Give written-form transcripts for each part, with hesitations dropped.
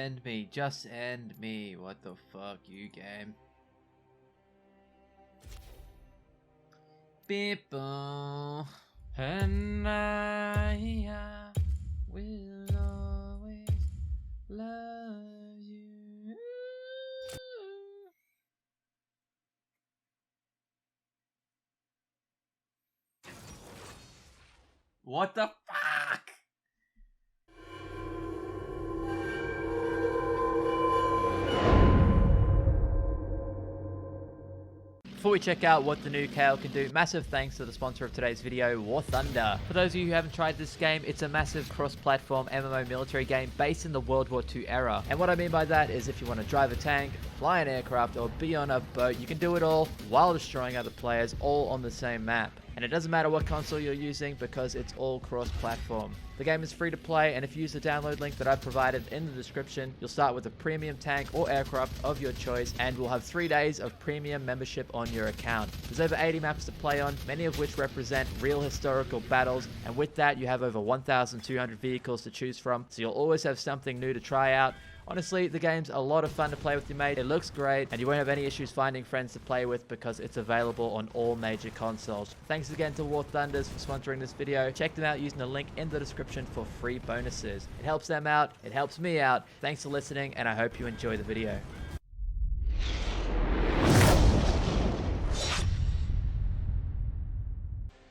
end me. Just end me. What the fuck, you game? People. And I will always love you. What the fuck? Before we check out what the new Kayle can do, massive thanks to the sponsor of today's video, War Thunder. For those of you who haven't tried this game, it's a massive cross-platform MMO military game based in the World War II era. And what I mean by that is if you want to drive a tank, fly an aircraft, or be on a boat, you can do it all while destroying other players, all on the same map. And it doesn't matter what console you're using because it's all cross-platform. The game is free to play, and if you use the download link that I've provided in the description, you'll start with a premium tank or aircraft of your choice, and we'll have 3 days of premium membership on your account. There's over 80 maps to play on, many of which represent real historical battles, and with that you have over 1,200 vehicles to choose from, so you'll always have something new to try out. Honestly, the game's a lot of fun to play with your mate. It looks great, and you won't have any issues finding friends to play with because it's available on all major consoles. Thanks again to War Thunders for sponsoring this video. Check them out using the link in the description for free bonuses. It helps them out, it helps me out. Thanks for listening, and I hope you enjoy the video.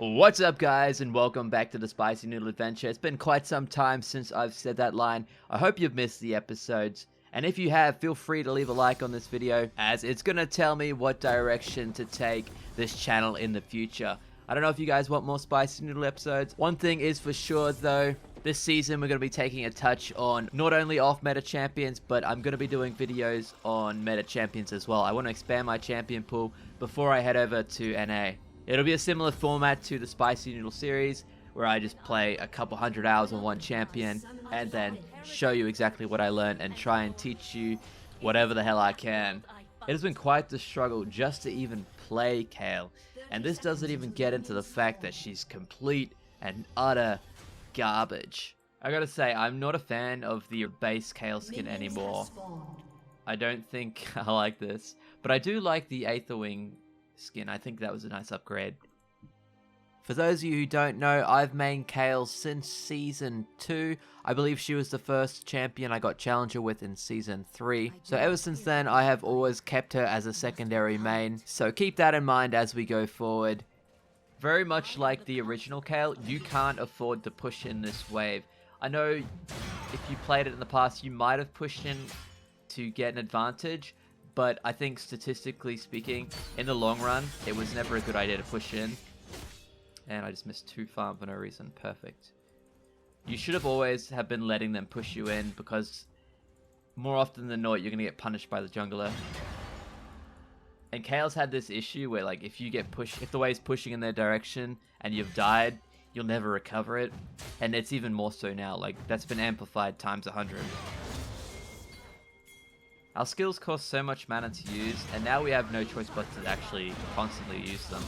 What's up, guys, and welcome back to the SpicyNoodle adventure. It's been quite some time since I've said that line. I hope you've missed the episodes, and if you have, feel free to leave a like on this video, as it's gonna tell me what direction to take this channel in the future. I don't know if you guys want more SpicyNoodle episodes. One thing is for sure though, this season we're going to be taking a touch on not only off-meta champions, but I'm going to be doing videos on meta champions as well. I want to expand my champion pool before I head over to NA. It'll be a similar format to the SpicyNoodle series, where I just play a couple hundred hours on one champion, and then show you exactly what I learned and try and teach you whatever the hell I can. It has been quite the struggle just to even play Kayle, and this doesn't even get into the fact that she's complete and utter garbage. I gotta say, I'm not a fan of the base Kayle skin anymore. I don't think I like this, but I do like the Aetherwing skin. I think that was a nice upgrade. For those of you who don't know, I've mained Kayle since Season 2. I believe she was the first champion I got Challenger with in Season 3. So ever since then, I have always kept her as a secondary main. So keep that in mind as we go forward. Very much like the original Kayle, you can't afford to push in this wave. I know if you played it in the past, you might have pushed in to get an advantage, but I think statistically speaking, in the long run, it was never a good idea to push in. And I just missed 2 farm for no reason. Perfect. You should have always have been letting them push you in, because more often than not, you're going to get punished by the jungler. And Kayle's had this issue where, like, if you get pushed, if the wave's pushing in their direction and you've died, you'll never recover it. And it's even more so now. Like, that's been amplified times 100. Our skills cost so much mana to use, and now we have no choice but to actually constantly use them.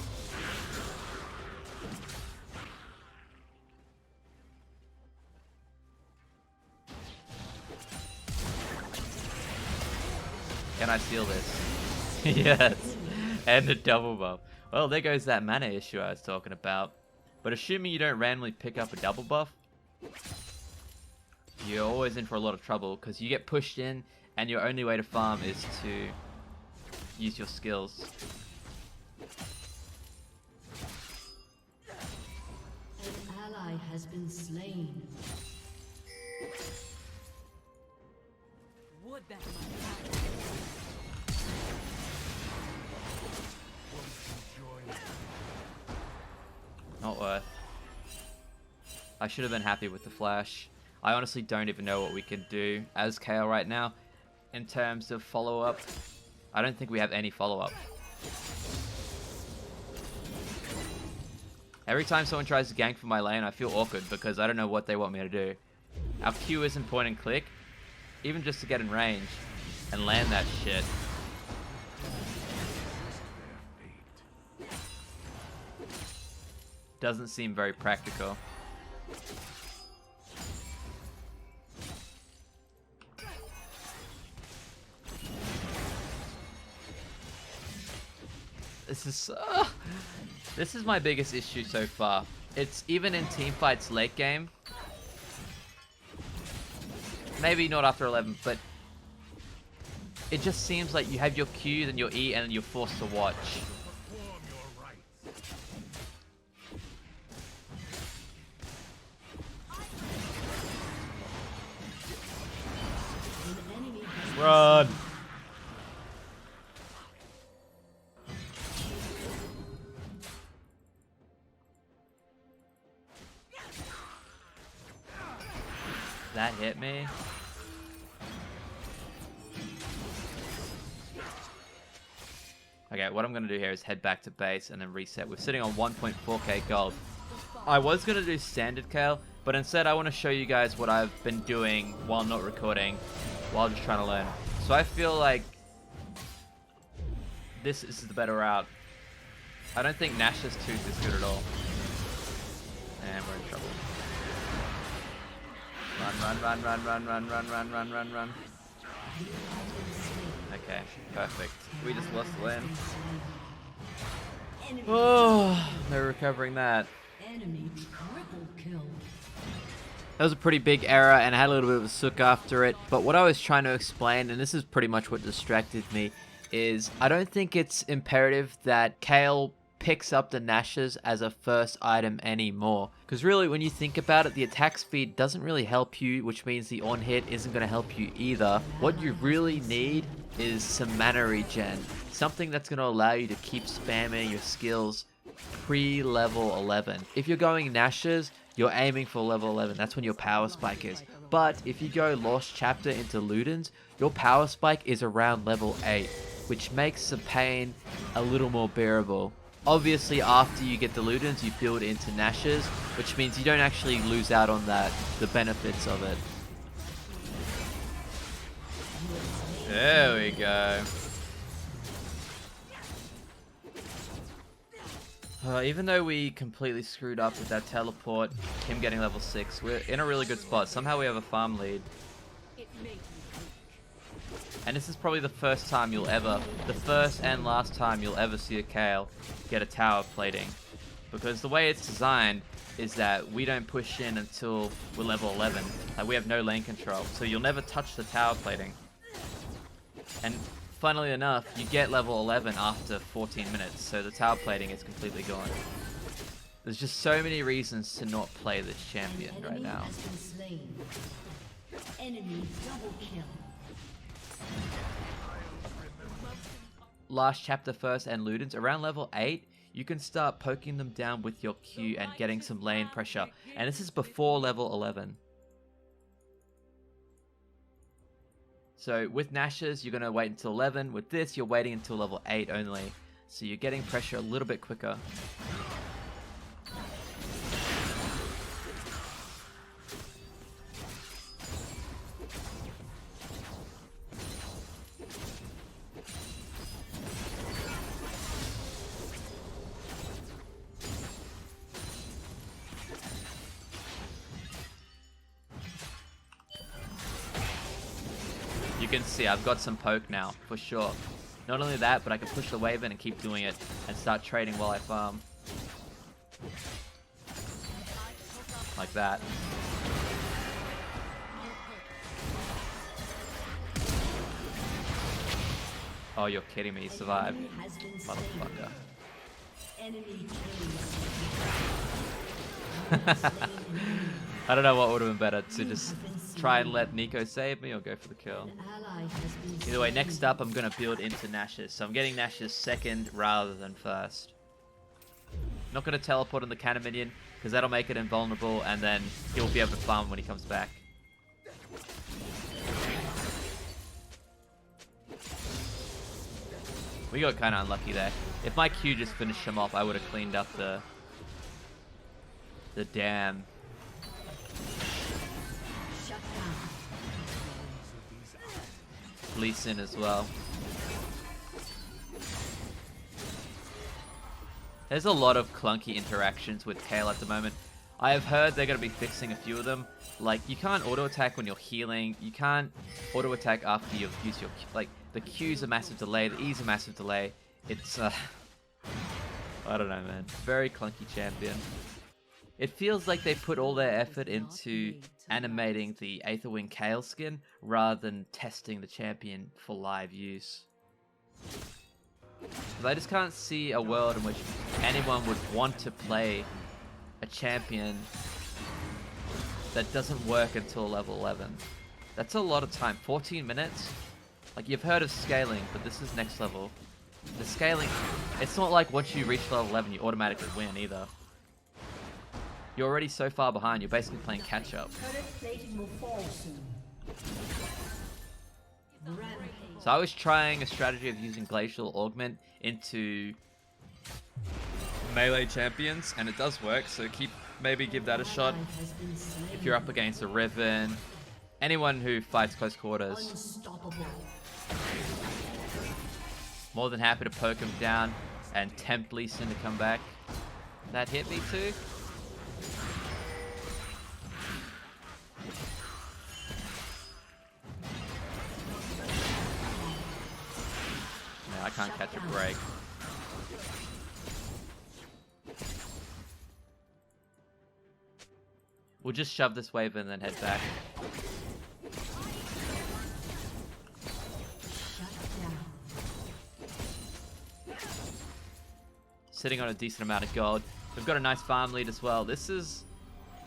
Can I steal this? Yes, and a double buff. Well, there goes that mana issue I was talking about. But assuming you don't randomly pick up a double buff, you're always in for a lot of trouble, because you get pushed in, and your only way to farm is to use your skills. An ally has been slain. Would that Not worth. I should have been happy with the flash. I honestly don't even know what we can do as Kayle right now in terms of follow-up. I don't think we have any follow-up. Every time someone tries to gank from my lane, I feel awkward because I don't know what they want me to do. Our Q isn't point and click, even just to get in range and land that shit. Doesn't seem very practical. This is my biggest issue so far. It's even in team fights late game. Maybe not after 11, but it just seems like you have your Q, then your E, and then you're forced to watch. Run! That hit me. Okay, what I'm going to do here is head back to base and then reset. We're sitting on 1.4k gold. I was going to do standard Kayle, but instead I want to show you guys what I've been doing while not recording, while just trying to learn. So I feel like this is the better route. I don't think Nash's Tooth is good at all. And we're in trouble. Run. Okay, perfect. We just lost the lane. Oh, they're recovering that. Enemy triple kill. That was a pretty big error, and I had a little bit of a sook after it. But what I was trying to explain, and this is pretty much what distracted me, is I don't think it's imperative that Kayle picks up the Nashes as a first item anymore. Because really, when you think about it, the attack speed doesn't really help you, which means the on-hit isn't going to help you either. What you really need is some mana regen. Something that's going to allow you to keep spamming your skills pre-level 11. If you're going Nashes, you're aiming for level 11. That's when your power spike is. But if you go Lost Chapter into Ludens, your power spike is around level 8, which makes the pain a little more bearable. Obviously, after you get the Ludens, you build into Nashes, which means you don't actually lose out on the benefits of it. There we go. Even though we completely screwed up with that teleport, him getting level 6, we're in a really good spot. Somehow we have a farm lead. And this is probably the first and last time you'll ever see a Kayle get a tower plating. Because the way it's designed is that we don't push in until we're level 11. Like, we have no lane control, so you'll never touch the tower plating. And funnily enough, you get level 11 after 14 minutes, so the tower plating is completely gone. There's just so many reasons to not play this champion right now. Enemy double kill. Last chapter first and Ludens, around level 8, you can start poking them down with your Q and getting some lane pressure. And this is before level 11. So with Nashes, you're going to wait until 11. With this, you're waiting until level 8 only. So you're getting pressure a little bit quicker. You can see I've got some poke now, for sure. Not only that, but I can push the wave in and keep doing it and start trading while I farm. Like that. Oh, you're kidding me, he survived. Motherfucker. I don't know what would have been better, to just try and let Nico save me or go for the kill. Either way, next up I'm going to build into Nash's. So I'm getting Nash's second rather than first. Not going to teleport on the cannon minion because that'll make it invulnerable and then he'll be able to farm when he comes back. We got kind of unlucky there. If my Q just finished him off, I would have cleaned up the dam. Lee Sin as well. There's a lot of clunky interactions with Kayle at the moment. I have heard they're going to be fixing a few of them. Like, you can't auto-attack when you're healing. You can't auto-attack after you've used your... Like, the Q's a massive delay, the E's a massive delay. It's I don't know, man. Very clunky champion. It feels like they put all their effort into animating the Aether Wing Kayle skin rather than testing the champion for live use. Because I just can't see a world in which anyone would want to play a champion that doesn't work until level 11. That's a lot of time. 14 minutes? Like, you've heard of scaling, but this is next level. The scaling, it's not like once you reach level 11 you automatically win either. You're already so far behind, you're basically playing catch up. So I was trying a strategy of using Glacial Augment into melee champions, and it does work, so maybe give that a shot. If you're up against a Riven, anyone who fights close quarters. More than happy to poke him down and tempt Lee Sin to come back. That hit me too. No, I can't catch a break. We'll just shove this wave and then head back. Sitting on a decent amount of gold. We've got a nice farm lead as well. This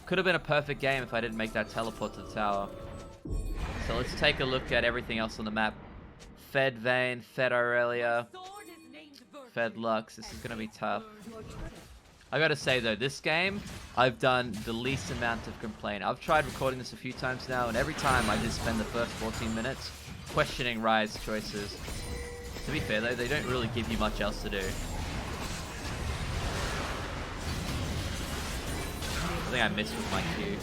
could have been a perfect game if I didn't make that teleport to the tower. So let's take a look at everything else on the map. Fed Vayne, Fed Aurelia, Fed Lux. This is going to be tough. I gotta say though, this game, I've done the least amount of complaint. I've tried recording this a few times now, and every time I just spend the first 14 minutes questioning Riot's choices. To be fair though, they don't really give you much else to do. I think I missed with my Q.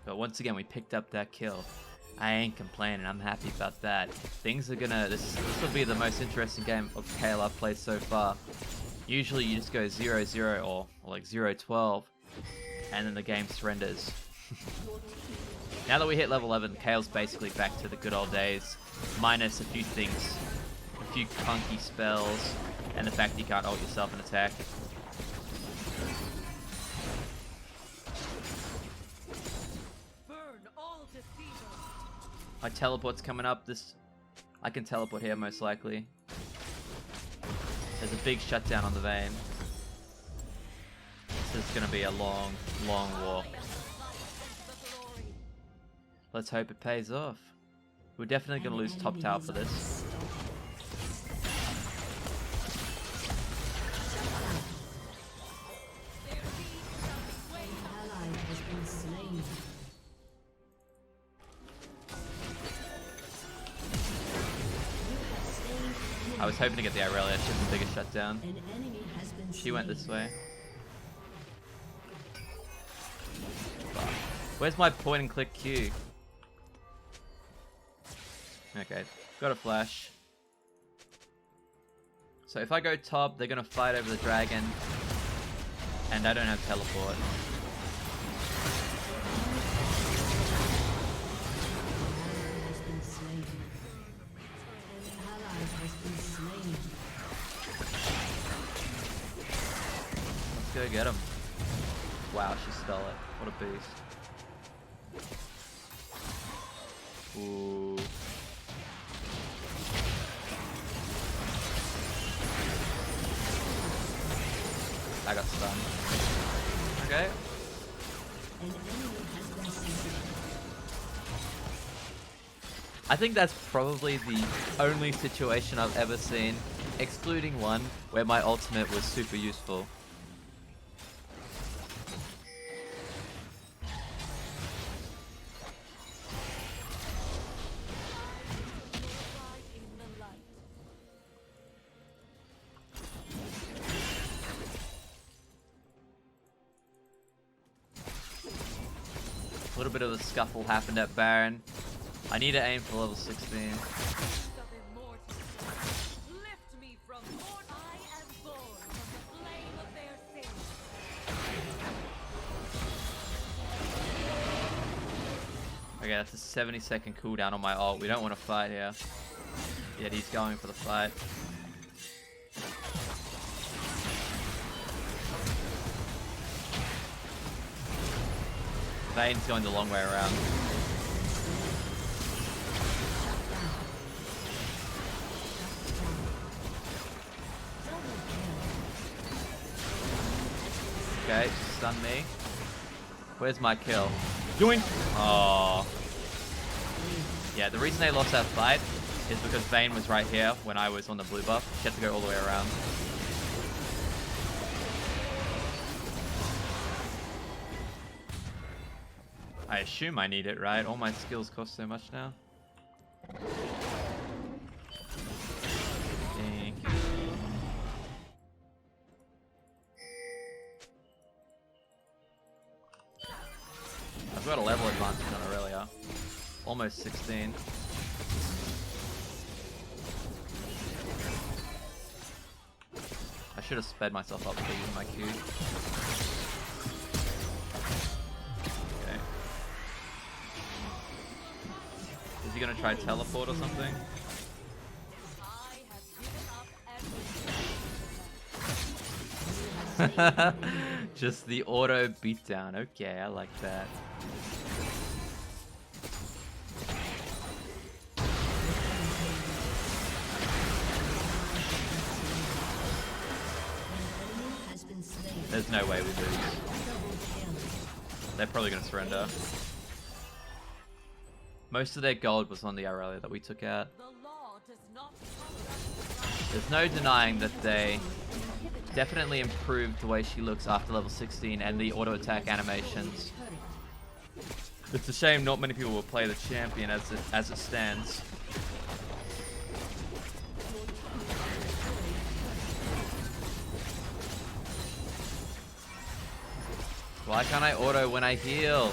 But once again, we picked up that kill. I ain't complaining, I'm happy about that. Things are gonna, this will be the most interesting game of Kayle I've played so far. Usually you just go 0-0 or like 0-12, and then the game surrenders. Now that we hit level 11, Kayle's basically back to the good old days, minus a few things. A few clunky spells, and the fact you can't ult yourself and attack. My teleport's coming up. I can teleport here most likely. There's a big shutdown on the Vayne. This is gonna be a long, long walk. Let's hope it pays off. We're definitely gonna lose top tower for this. I was hoping to get the Aurelia, she has the biggest shutdown. She went this way. Fuck. Where's my point and click Q? Okay, got a flash. So if I go top, they're gonna fight over the dragon, and I don't have teleport. Let's go get him. Wow, she stole it. What a beast. Ooh. I got stunned. Okay. I think that's probably the only situation I've ever seen, excluding one, where my ultimate was super useful. A little bit of a scuffle happened at Baron. I need to aim for level 16. Okay, that's a 70-second cooldown on my ult. We don't want to fight here. Yet he's going for the fight. Vayne's going the long way around. Okay, stun me. Where's my kill? Doing. Oh. Yeah, the reason they lost that fight is because Vayne was right here when I was on the blue buff. She had to go all the way around. I assume I need it, right? All my skills cost so much now. Thank you. I've got a level advantage on Aurelia. Almost 16. I should have sped myself up before using my Q. Okay. Is he gonna try teleport or something? Just the auto beatdown. Okay, I like that. There's no way we lose. They're probably gonna surrender. Most of their gold was on the Aurelia that we took out. There's no denying that they definitely improved the way she looks after level 16 and the auto attack animations. It's a shame not many people will play the champion as it stands. Why can't I auto when I heal?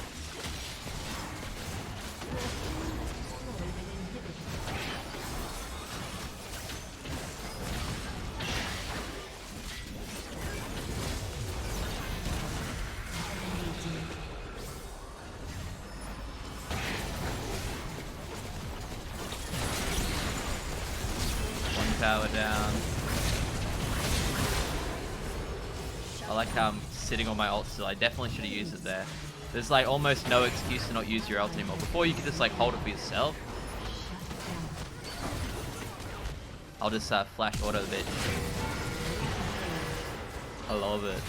One tower down. I like how I'm sitting on my ult still. I definitely should have used it there. There's like almost no excuse to not use your ult anymore. Before you could just like hold it for yourself. I'll just flash auto the bitch. I love it.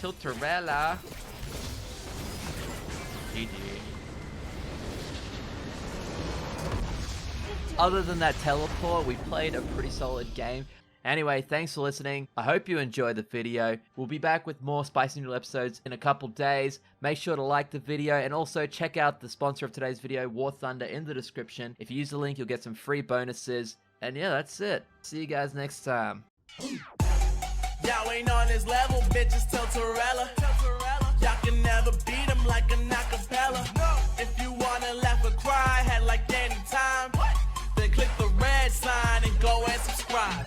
Tilterella. GG. Other than that teleport, we played a pretty solid game. Anyway, thanks for listening. I hope you enjoyed the video. We'll be back with more SpicyNoodle episodes in a couple days. Make sure to like the video and also check out the sponsor of today's video, War Thunder, in the description. If you use the link, you'll get some free bonuses. And yeah, that's it. See you guys next time. Y'all ain't on this level, bitches, Tilterella. Y'all can never beat them like an acapella. If you wanna laugh or cry, had like any time, then click the red sign and go and subscribe.